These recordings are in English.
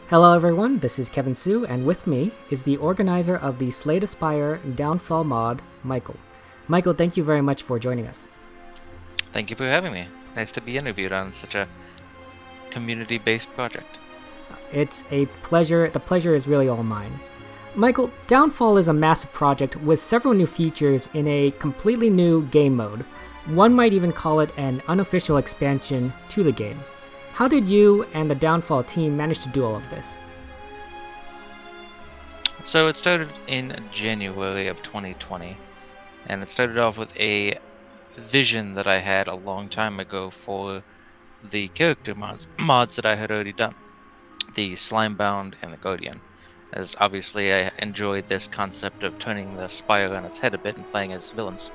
Hello everyone, this is Kevin Su, and with me is the organizer of the Slay the Spire Downfall mod, Michael. Michael, thank you very much for joining us. Thank you for having me. Nice to be interviewed on such a community-based project. It's a pleasure. The pleasure is really all mine. Michael, Downfall is a massive project with several new features in a completely new game mode. One might even call it an unofficial expansion to the game. How did you and the Downfall team manage to do all of this? So it started in January of 2020, and it started off with a vision that I had a long time ago for the character mods that I had already done, the Slimebound and the Guardian, as obviously I enjoyed this concept of turning the Spire on its head a bit and playing as villains,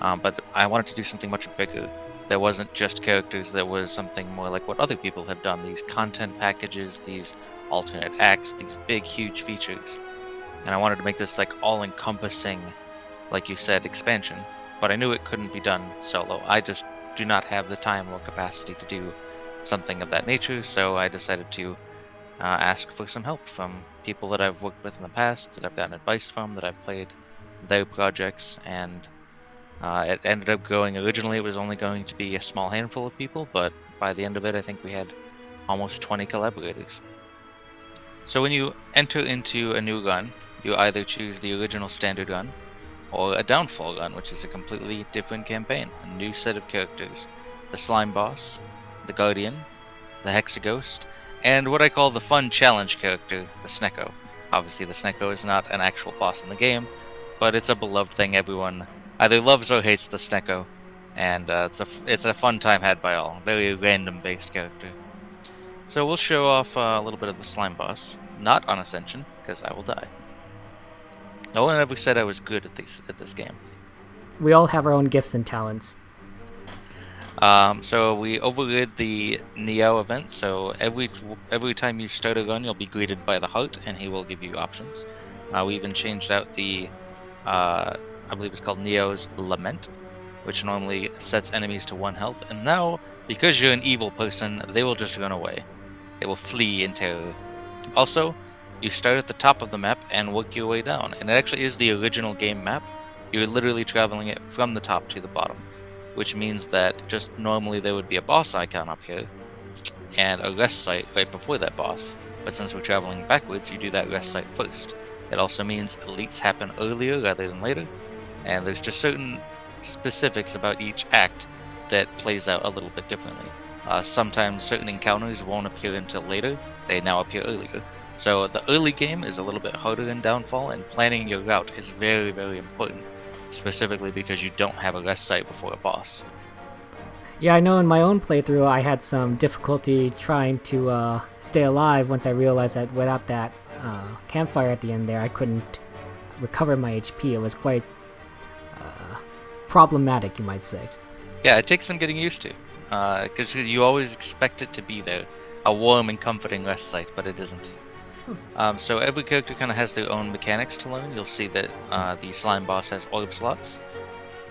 but I wanted to do something much bigger. There wasn't just characters, there was something more like what other people have done, these content packages, these alternate acts, these big huge features. And I wanted to make this like all-encompassing, like you said, expansion, but I knew it couldn't be done solo. I just do not have the time or capacity to do something of that nature, so I decided to ask for some help from people that I've worked with in the past, that I've gotten advice from, that I've played their projects, and it ended up growing. Originally it was only going to be a small handful of people, but by the end of it I think we had almost 20 collaborators. So when you enter into a new run, you either choose the original standard run or a Downfall run, which is a completely different campaign, a new set of characters. The Slime Boss, the Guardian, the Hexaghost, and what I call the fun challenge character, the Snecko. Obviously the Snecko is not an actual boss in the game, but it's a beloved thing. Everyone either loves or hates the Snecko, and it's a fun time had by all. Very random based character. So we'll show off a little bit of the Slime Boss, not on Ascension, because I will die. No one ever said I was good at this game. We all have our own gifts and talents. So we overrid the Neo event, so every time you start a run you'll be greeted by the heart, and he will give you options. We even changed out the I believe it's called Neo's Lament, which normally sets enemies to 1 health, and now, because you're an evil person, they will just run away. They will flee in terror. Also, you start at the top of the map and work your way down, and it actually is the original game map. You're literally traveling it from the top to the bottom, which means that just normally there would be a boss icon up here, and a rest site right before that boss, but since we're traveling backwards, you do that rest site first. It also means elites happen earlier rather than later, and there's just certain specifics about each act that plays out a little bit differently. Sometimes certain encounters won't appear until later, they now appear earlier. So the early game is a little bit harder than Downfall, and planning your route is very, very important, specifically because you don't have a rest site before a boss. Yeah, I know in my own playthrough I had some difficulty trying to stay alive once I realized that without that campfire at the end there I couldn't recover my HP. It was quite problematic, you might say. Yeah, it takes some getting used to, because you always expect it to be there, a warm and comforting rest site, but it isn't. So every character kind of has their own mechanics to learn. You'll see that the Slime Boss has orb slots,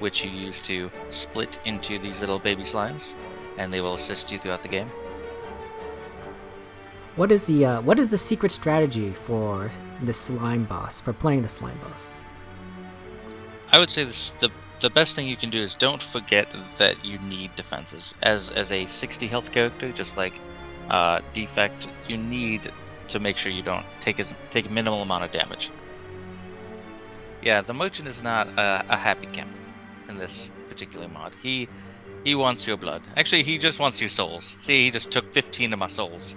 which you use to split into these little baby slimes, and they will assist you throughout the game. What is the secret strategy for the Slime Boss, for playing the Slime Boss? I would say the best thing you can do is don't forget that you need defenses. As a 60 health character, just like Defect, you need to make sure you don't take a minimal amount of damage. Yeah, the Merchant is not a happy camper in this particular mod. He wants your blood. Actually, he just wants your souls. See, he just took 15 of my souls,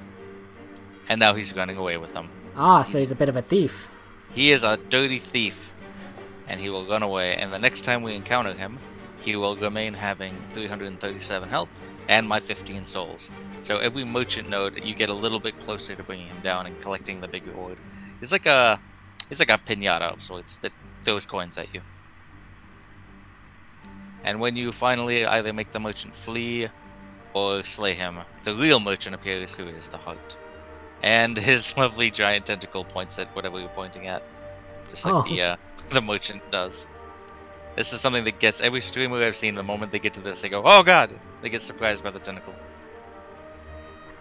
and now he's running away with them. Ah, so he's a bit of a thief. He is a dirty thief, and he will run away, and the next time we encounter him, he will remain having 337 health and my 15 souls. So every merchant node, you get a little bit closer to bringing him down and collecting the big reward. It's like a pinata of sorts that throws coins at you. And when you finally either make the merchant flee or slay him, the real merchant appears, who is the heart. And his lovely giant tentacle points at whatever you're pointing at. Just like the merchant does. This is something that gets every streamer I've seen, the moment they get to this, they go, oh god! They get surprised by the tentacle.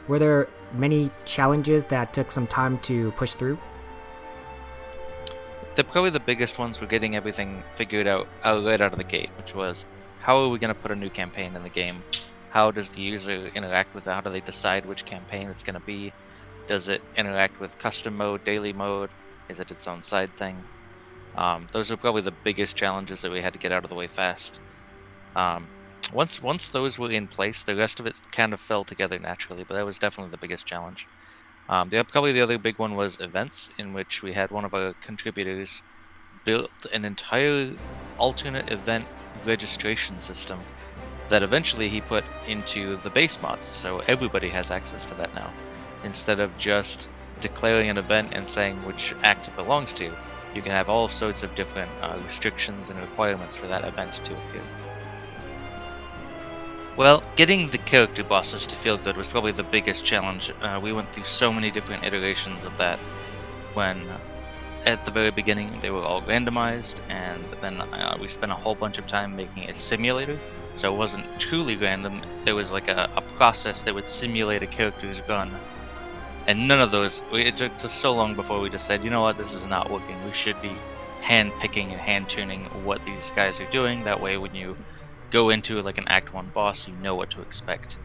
Were there many challenges that took some time to push through? Probably the biggest ones were getting everything figured out right out of the gate, which was how are we going to put a new campaign in the game? How does the user interact with it? How do they decide which campaign it's going to be? Does it interact with custom mode, daily mode? Is it its own side thing? Those are probably the biggest challenges that we had to get out of the way fast. Once those were in place, the rest of it kind of fell together naturally, but that was definitely the biggest challenge. Probably the other big one was events, in which we had one of our contributors build an entire alternate event registration system that eventually he put into the base mods, so everybody has access to that now. Instead of just declaring an event and saying which act it belongs to, you can have all sorts of different restrictions and requirements for that event to appear. Well, getting the character bosses to feel good was probably the biggest challenge. We went through so many different iterations of that. When at the very beginning they were all randomized, and then we spent a whole bunch of time making a simulator, so it wasn't truly random. There was like a process that would simulate a character's gun, and none of those, it took so long before we just said, you know what, this is not working. We should be hand picking and hand tuning what these guys are doing. That way when you go into like an Act 1 boss, you know what to expect.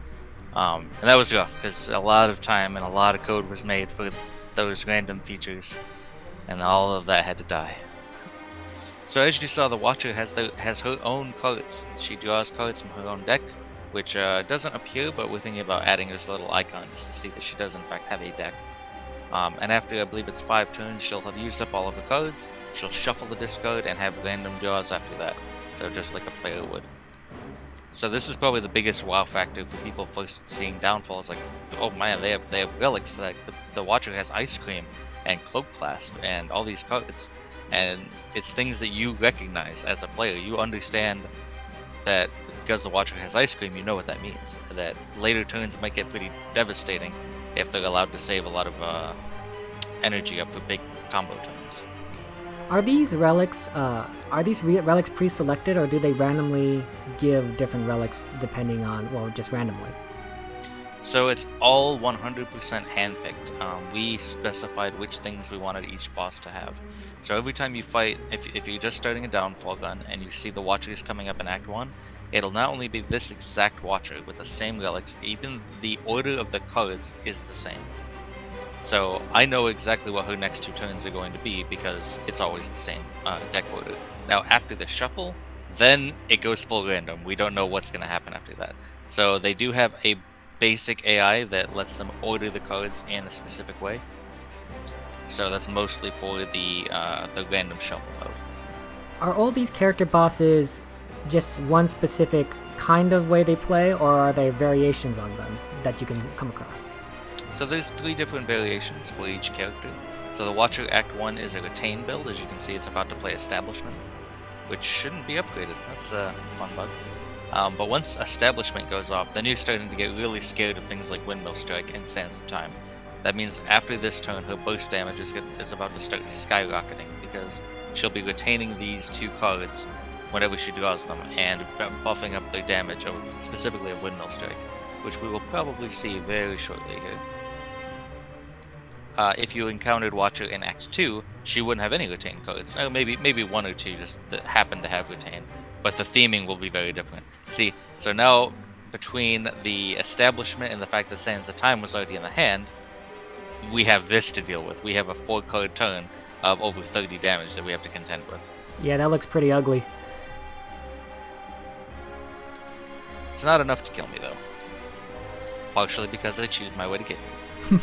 And that was rough, because a lot of time and a lot of code was made for those random features, and all of that had to die. So as you saw, the Watcher has her own cards. She draws cards from her own deck, which doesn't appear, but we're thinking about adding this little icon just to see that she does in fact have a deck. And after, I believe it's 5 turns, she'll have used up all of her cards, she'll shuffle the discard, and have random draws after that. So just like a player would. So this is probably the biggest wow factor for people first seeing Downfall. It's like, oh man, they have relics. Like the Watcher has Ice Cream and Cloak Clasp and all these cards, and it's things that you recognize as a player. You understand that because the Watcher has Ice Cream, you know what that means. That later turns might get pretty devastating if they're allowed to save a lot of energy up for big combo turns. Are these relics relics pre-selected, or do they randomly give different relics depending on, well, just randomly? So it's all 100% handpicked. We specified which things we wanted each boss to have. So every time you fight, if you're just starting a Downfall gun and you see the Watchers coming up in Act 1, it'll not only be this exact Watcher with the same relics, even the order of the cards is the same. So I know exactly what her next 2 turns are going to be because it's always the same deck order. Now after the shuffle, then it goes full random. We don't know what's going to happen after that. So they do have a basic AI that lets them order the cards in a specific way. So that's mostly for the random shuffle mode. Are all these character bosses just one specific kind of way they play, or are there variations on them that you can come across? So there's 3 different variations for each character. So the Watcher Act 1 is a retain build. As you can see, it's about to play Establishment, which shouldn't be upgraded. That's a fun bug. But once Establishment goes off, then you're starting to get really scared of things like Windmill Strike and Sands of Time. That means after this turn, her burst damage is about to start skyrocketing, because she'll be retaining these 2 cards whenever she draws them, and buffing up their damage of specifically a Windmill Strike, which we will probably see very shortly here. If you encountered Watcher in Act 2, she wouldn't have any retained cards. Maybe 1 or 2 just that happen to have retained, but the theming will be very different. See, so now between the Establishment and the fact that Sands of Time was already in the hand, we have this to deal with. We have a 4-card turn of over 30 damage that we have to contend with. Yeah, that looks pretty ugly. It's not enough to kill me though. Partially because I choose my way to get me.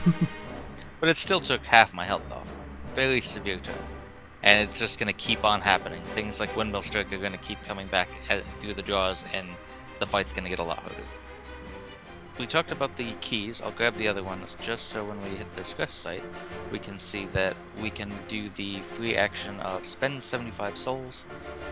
But it still took half my health off. Very severe turn. And it's just going to keep on happening. Things like Windmill Strike are going to keep coming back through the draws, and the fight's going to get a lot harder. We talked about the keys. I'll grab the other ones just so when we hit the stress site, we can see that we can do the free action of spend 75 souls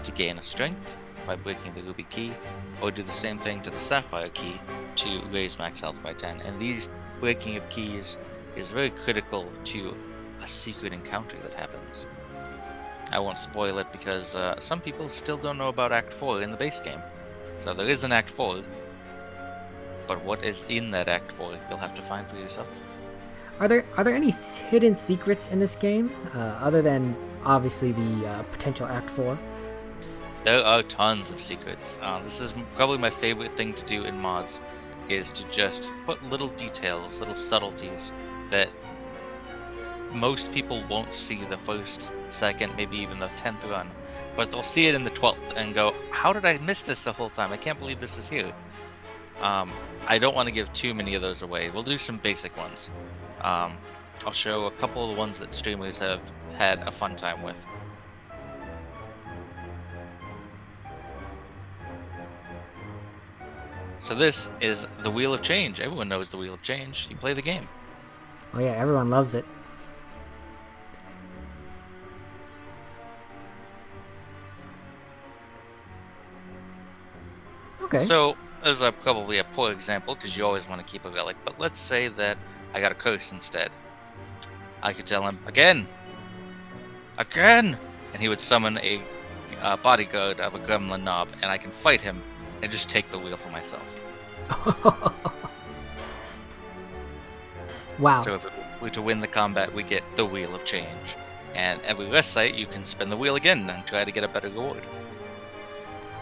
to gain a strength by breaking the ruby key, or do the same thing to the sapphire key to raise max health by 10. And these breaking of keys is very critical to a secret encounter that happens. I won't spoil it because some people still don't know about Act 4 in the base game. So there is an Act 4, but what is in that Act 4 you'll have to find for yourself. Are there any hidden secrets in this game, other than obviously the potential Act 4? There are tons of secrets. This is probably my favorite thing to do in mods, is to just put little details, little subtleties that most people won't see the first, second, maybe even the 10th run, but they'll see it in the 12th and go, how did I miss this the whole time? I can't believe this is here. I don't want to give too many of those away. We'll do some basic ones. I'll show a couple of the ones that streamers have had a fun time with. So this is the Wheel of Change. Everyone knows the Wheel of Change. You play the game. Oh yeah, everyone loves it. Okay. So there's probably a poor example because you always want to keep a relic, but let's say that I got a curse instead. I could tell him, again! Again! And he would summon a bodyguard of a gremlin knob, and I can fight him and just take the wheel for myself. Wow. So if we to win the combat, we get the Wheel of Change. And every rest site, you can spin the wheel again and try to get a better reward.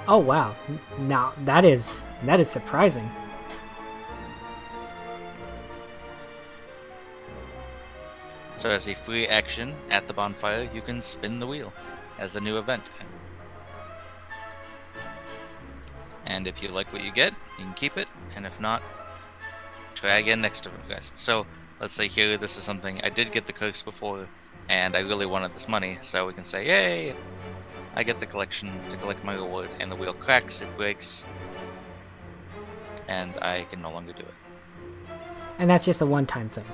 Oh wow. Now that is surprising. So as a free action at the bonfire, you can spin the wheel as a new event. And if you like what you get, you can keep it, and if not, try again next to it. So let's say here, this is something, I did get the curse before, and I really wanted this money, so we can say, yay! I get the collection to collect my reward, and the wheel cracks, it breaks, and I can no longer do it. And that's just a one-time thing.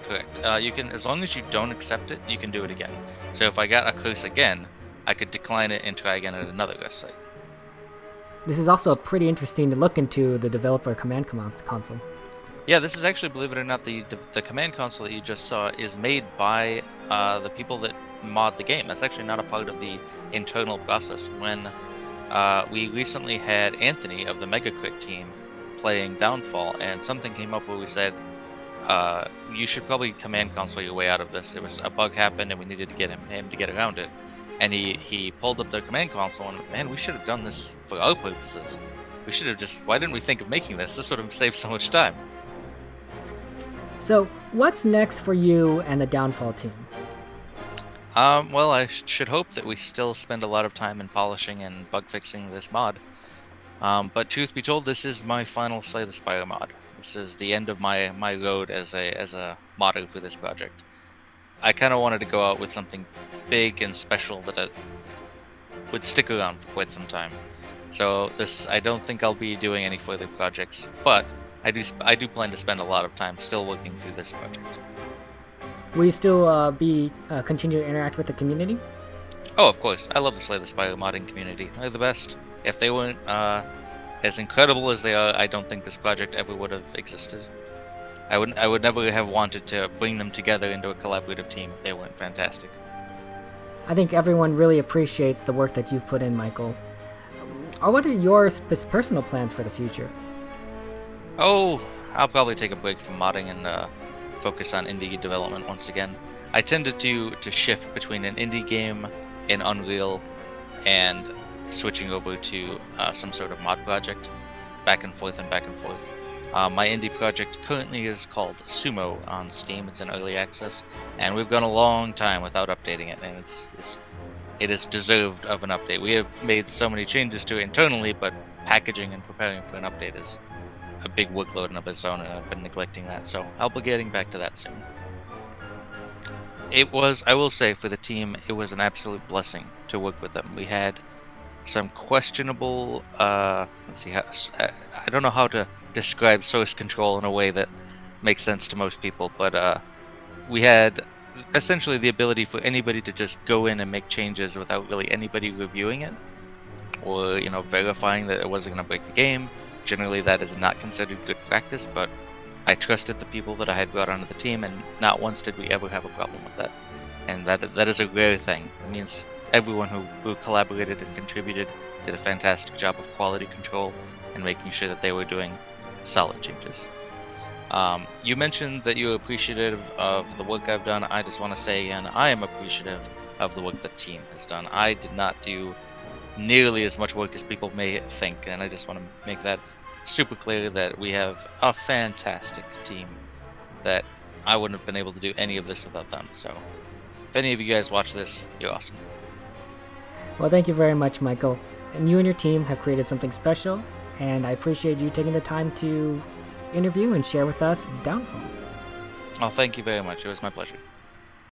Correct. You can, as long as you don't accept it, you can do it again. So if I got a curse again, I could decline it and try again at another rest site. This is also pretty interesting to look into the developer command console. Yeah, this is actually, believe it or not, the command console that you just saw is made by the people that mod the game. That's actually not a part of the internal process. When we recently had Anthony of the MegaCrit team playing Downfall, and something came up where we said, you should probably command console your way out of this. It was a bug happened and we needed to get him to get around it. And he pulled up the command console and, man, we should have done this for our purposes. We should have just, why didn't we think of making this? This would have saved so much time. So, what's next for you and the Downfall team? Well, I should hope that we still spend a lot of time in polishing and bug fixing this mod. But truth be told, this is my final Slay the Spire mod. This is the end of my road as a modder for this project. I kind of wanted to go out with something big and special that would stick around for quite some time. So this, I don't think I'll be doing any further projects, but I do plan to spend a lot of time still working through this project. Will you still continue to interact with the community? Oh, of course. I love the Slay the Spire modding community. They're the best. If they weren't as incredible as they are, I don't think this project ever would have existed. I would never have wanted to bring them together into a collaborative team if they weren't fantastic. I think everyone really appreciates the work that you've put in, Michael. What are your personal plans for the future? Oh, I'll probably take a break from modding and focus on indie development once again. I tended to shift between an indie game in Unreal and switching over to some sort of mod project, back and forth and back and forth. My indie project currently is called Sumo on Steam. It's in early access, and we've gone a long time without updating it, and it is deserved of an update. We have made so many changes to it internally, but packaging and preparing for an update is a big workload in of its own, and I've been neglecting that, so I'll be getting back to that soon. It was, I will say, for the team, it was an absolute blessing to work with them. We had some questionable, let's see, I don't know how to describe source control in a way that makes sense to most people, but we had essentially the ability for anybody to just go in and make changes without really anybody reviewing it or, you know, verifying that it wasn't going to break the game. Generally that is not considered good practice, but I trusted the people that I had brought onto the team, and not once did we ever have a problem with that. And that is a rare thing. It means everyone who collaborated and contributed did a fantastic job of quality control and making sure that they were doing solid changes. You mentioned that you were appreciative of the work I've done. I just want to say again, I am appreciative of the work the team has done. I did not do nearly as much work as people may think, and I just want to make that super clear that we have a fantastic team that I wouldn't have been able to do any of this without them. So if any of you guys watch this, you're awesome. Well, thank you very much, Michael. And you and your team have created something special, and I appreciate you taking the time to interview and share with us Downfall. Oh, thank you very much. It was my pleasure.